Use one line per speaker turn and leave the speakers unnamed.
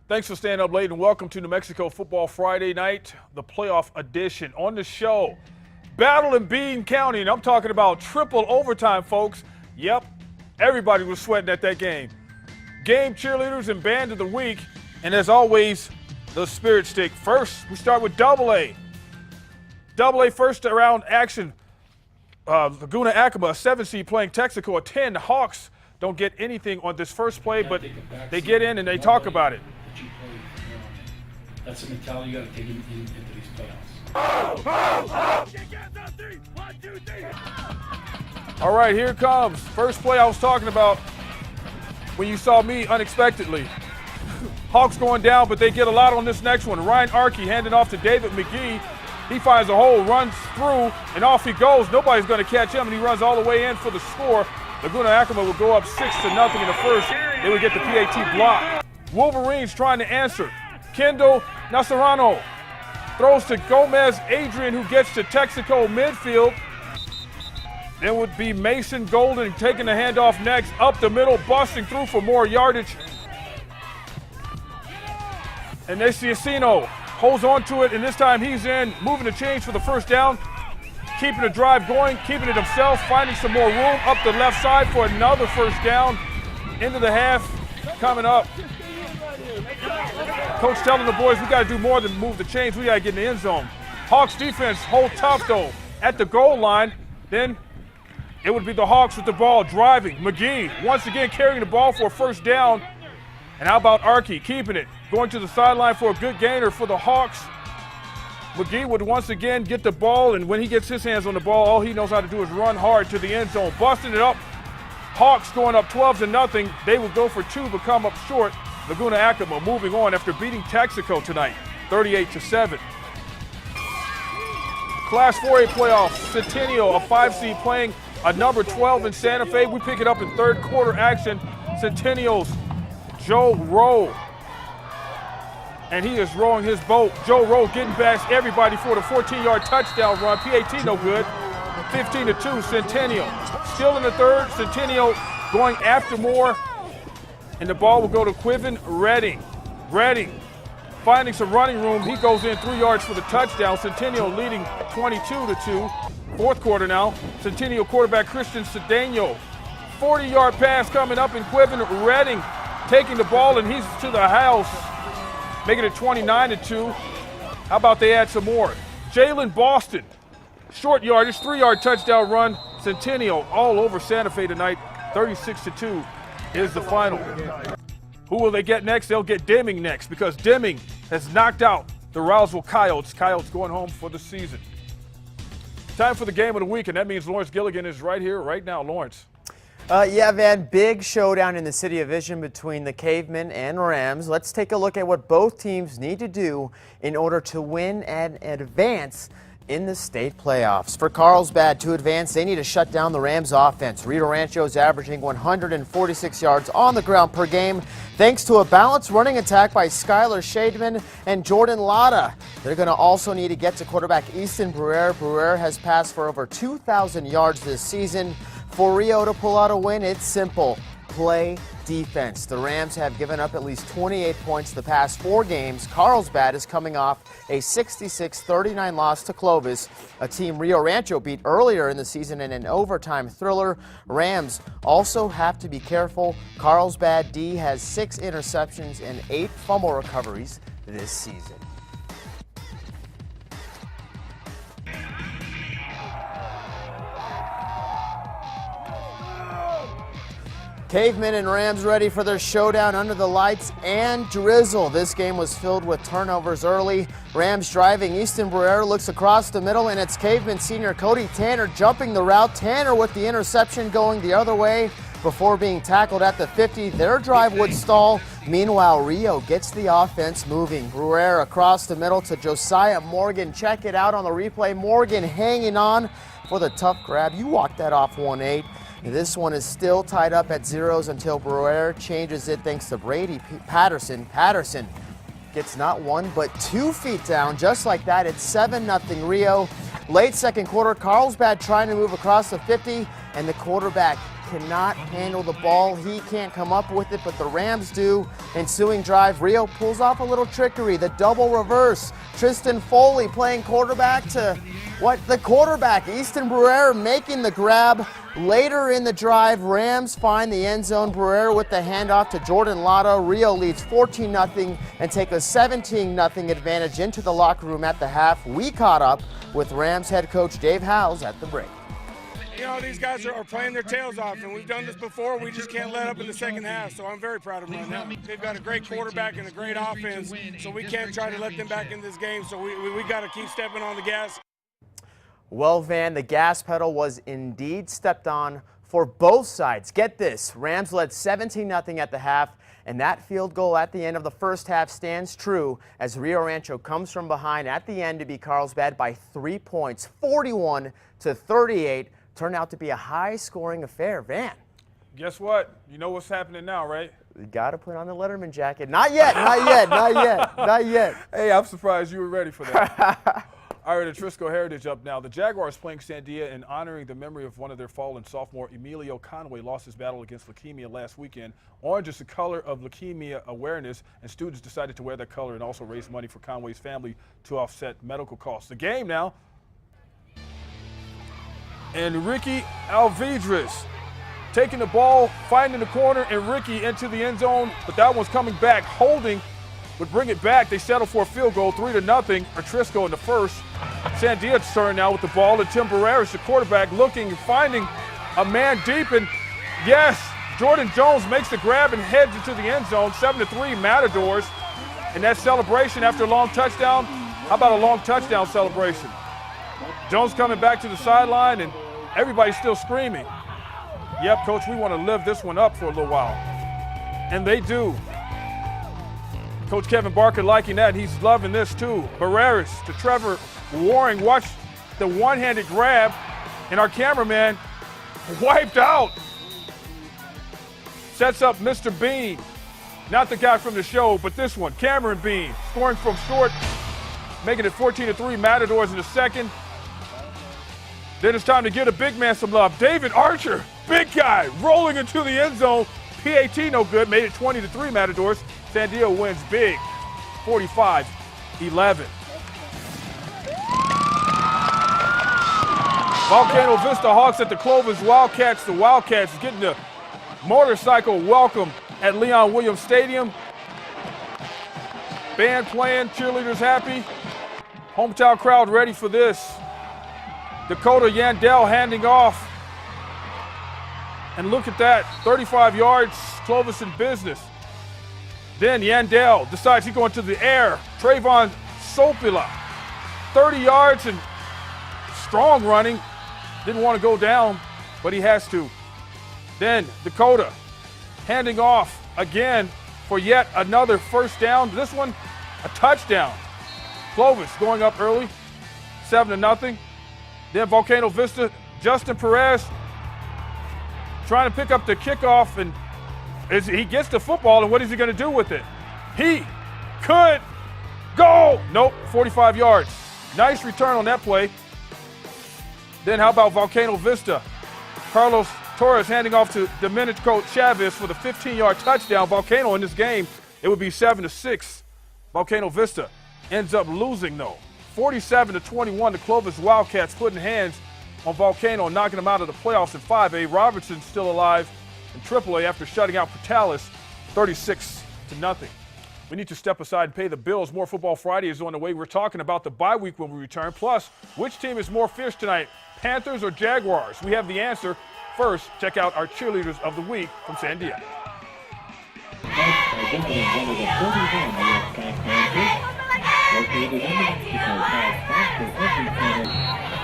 Thanks for staying up late and welcome to New Mexico Football Friday night, the playoff edition. On the show, battle in Bean County, and I'm talking about triple overtime, folks. Yep, everybody was sweating at that game. Game, cheerleaders, and band of the week, and as always, the spirit stick. First, we start with AA. AA first round action. Laguna, a 7-seed playing Texico, a 10. The Hawks don't get anything on this first play, but they get in and they talk about it.
That's the mentality you got to take into these playoffs.
All right, here it comes. First play I was talking about when you saw me unexpectedly. Hawks going down, but they get a lot on this next one. Ryan Arkey handing off to David McGee. He finds a hole, runs through, and off he goes. Nobody's going to catch him, and he runs all the way in for the score. Laguna Acoma will go up 6-0 in the first. They would get the PAT block. Wolverines trying to answer. Kendall Nasarano throws to Gomez Adrian, who gets to Texico midfield. Then would be Mason Golden taking the handoff next, up the middle, busting through for more yardage. And Neciacino holds on to it, and this time he's in, moving the change for the first down, keeping the drive going, keeping it himself, finding some more room up the left side for another first down. Into the half coming up. Coach telling the boys, we got to do more than move the chains. We got to get in the end zone. Hawks defense hold tough, though, at the goal line. Then it would be the Hawks with the ball driving. McGee once again carrying the ball for a first down. And how about Arkey keeping it? Going to the sideline for a good gainer for the Hawks. McGee would once again get the ball, and when he gets his hands on the ball, all he knows how to do is run hard to the end zone. Busting it up. Hawks going up 12-0. They will go for two, but come up short. Laguna Acoma moving on after beating Texico tonight, 38-7. Class 4A playoffs, Centennial, a 5-seed playing a number 12 in Santa Fe. We pick it up in third quarter action. Centennial's Joe Rowe, and he is rowing his boat. Joe Rowe getting past everybody for the 14-yard touchdown run. PAT no good. 15-2 Centennial. Still in the third, Centennial going after more. And the ball will go to Quiven Redding. Redding finding some running room. He goes in 3 yards for the touchdown. Centennial leading 22-2. Fourth quarter now. Centennial quarterback Christian Cedeno. 40-yard pass coming up in Quiven Redding. Taking the ball, and he's to the house. Making it 29-2. How about they add some more? Jalen Boston. Short yardage, 3-yard touchdown run. Centennial all over Santa Fe tonight. 36-2 is the final. Who will they get next? They'll get Deming next, because Deming has knocked out the Roswell Coyotes. Coyotes going home for the season. Time for the game of the week, and that means Lawrence Gilligan is right here, right now. Lawrence.
Yeah, Van, big showdown in the City of Vision between the Cavemen and Rams. Let's take a look at what both teams need to do in order to win and advance in the state playoffs. For Carlsbad to advance, they need to shut down the Rams offense. Rancho is averaging 146 yards on the ground per game, thanks to a balanced running attack by Skylar Shademan and Jordan Latta. They're going to also need to get to quarterback Easton Bruer. Bruer has passed for over 2,000 yards this season. For Rio to pull out a win, it's simple. Play defense. The Rams have given up at least 28 points the past 4 games. Carlsbad is coming off a 66-39 loss to Clovis, a team Rio Rancho beat earlier in the season in an overtime thriller. Rams also have to be careful. Carlsbad D has 6 interceptions and 8 fumble recoveries this season. Cavemen and Rams ready for their showdown under the lights and drizzle. This game was filled with turnovers early. Rams driving. Easton Bruer looks across the middle, and it's Caveman senior Cody Tanner jumping the route. Tanner with the interception going the other way before being tackled at the 50. Their drive would stall. Meanwhile, Rio gets the offense moving. Bruer across the middle to Josiah Morgan. Check it out on the replay. Morgan hanging on for the tough grab. You walked that off 1-8. This one is still tied up at zeros until Bruer changes it thanks to Brady Patterson. Patterson gets not 1 but 2 feet down. Just like that, it's 7-0 Rio. Late second quarter, Carlsbad trying to move across the 50, and the quarterback cannot handle the ball. He can't come up with it, but the Rams do. Ensuing drive, Rio pulls off a little trickery. The double reverse. Tristan Foley playing quarterback to the quarterback, Easton Barrera, making the grab. Later in the drive, Rams find the end zone. Barrera with the handoff to Jordan Lotto. Rio leads 14-0 and take a 17-0 advantage into the locker room at the half. We caught up with Rams head coach Dave Howes at the break.
You know, these guys are playing their tails off, and we've done this before. We just can't let up in the second half, so I'm very proud of them right now. They've got a great quarterback and a great offense, so we can't try to let them back in this game, so we got to keep stepping on the gas.
Well, Van, the gas pedal was indeed stepped on for both sides. Get this, Rams led 17-0 at the half, and that field goal at the end of the first half stands true as Rio Rancho comes from behind at the end to beat Carlsbad by 3 points, 41-38. Turned out to be a high-scoring affair. Van.
Guess what? You know what's happening now, right?
You got to put on the Letterman jacket. Not yet, not yet, not yet, not yet.
Hey, I'm surprised you were ready for that. All right, Atrisco Heritage up now. The Jaguars playing Sandia and honoring the memory of one of their fallen sophomore, Emilio Conway, lost his battle against leukemia last weekend. Orange is the color of leukemia awareness, and students decided to wear that color and also raise money for Conway's family to offset medical costs. The game now. And Ricky Alvidrez taking the ball, finding the corner, and Ricky into the end zone, but that one's coming back. Holding would bring it back. They settle for a field goal, 3-0. Atrisco in the first. Sandia's turn now with the ball, and Tim Barreras, the quarterback, looking and finding a man deep, and yes, Jordan Jones makes the grab and heads into the end zone. 7-3 Matadors, and that celebration after a long touchdown. How about a long touchdown celebration? Jones coming back to the sideline, and everybody's still screaming. Yep, Coach, we want to live this one up for a little while. And they do. Coach Kevin Barker liking that. He's loving this too. Barreras to Trevor Waring. Watch the one-handed grab, and our cameraman wiped out. Sets up Mr. Bean. Not the guy from the show, but this one, Cameron Bean, scoring from short, making it 14-3 Matadors in the second. Then it's time to give a big man some love. David Archer, big guy, rolling into the end zone. PAT no good, made it 20-3 Matadors. Sandia wins big, 45-11. Volcano Vista Hawks at the Clovis Wildcats. The Wildcats getting the motorcycle welcome at Leon Williams Stadium. Band playing, cheerleaders happy. Hometown crowd ready for this. Dakota Yandel handing off. And look at that, 35 yards, Clovis in business. Then Yandel decides he's going to the air. Trayvon Sopila, 30 yards and strong running. Didn't want to go down, but he has to. Then Dakota handing off again for yet another first down. This one, a touchdown. Clovis going up early, 7-0. Then Volcano Vista, Justin Perez trying to pick up the kickoff, and as he gets the football, and what is he going to do with it? He could go. Nope, 45 yards. Nice return on that play. Then how about Volcano Vista? Carlos Torres handing off to Domenico Chavez for the 15-yard touchdown. Volcano in this game, it would be 7-6. Volcano Vista ends up losing though. 47-21, the Clovis Wildcats putting hands on Volcano and knocking them out of the playoffs in 5A. Robertson still alive in AAA after shutting out Portales 36-0. We need to step aside and pay the bills. More Football Friday is on the way. We're talking about the bye week when we return. Plus, which team is more fierce tonight, Panthers or Jaguars? We have the answer. First, check out our cheerleaders of the week from Sandia.
Located in the Mexico, Carlsbad for every corner.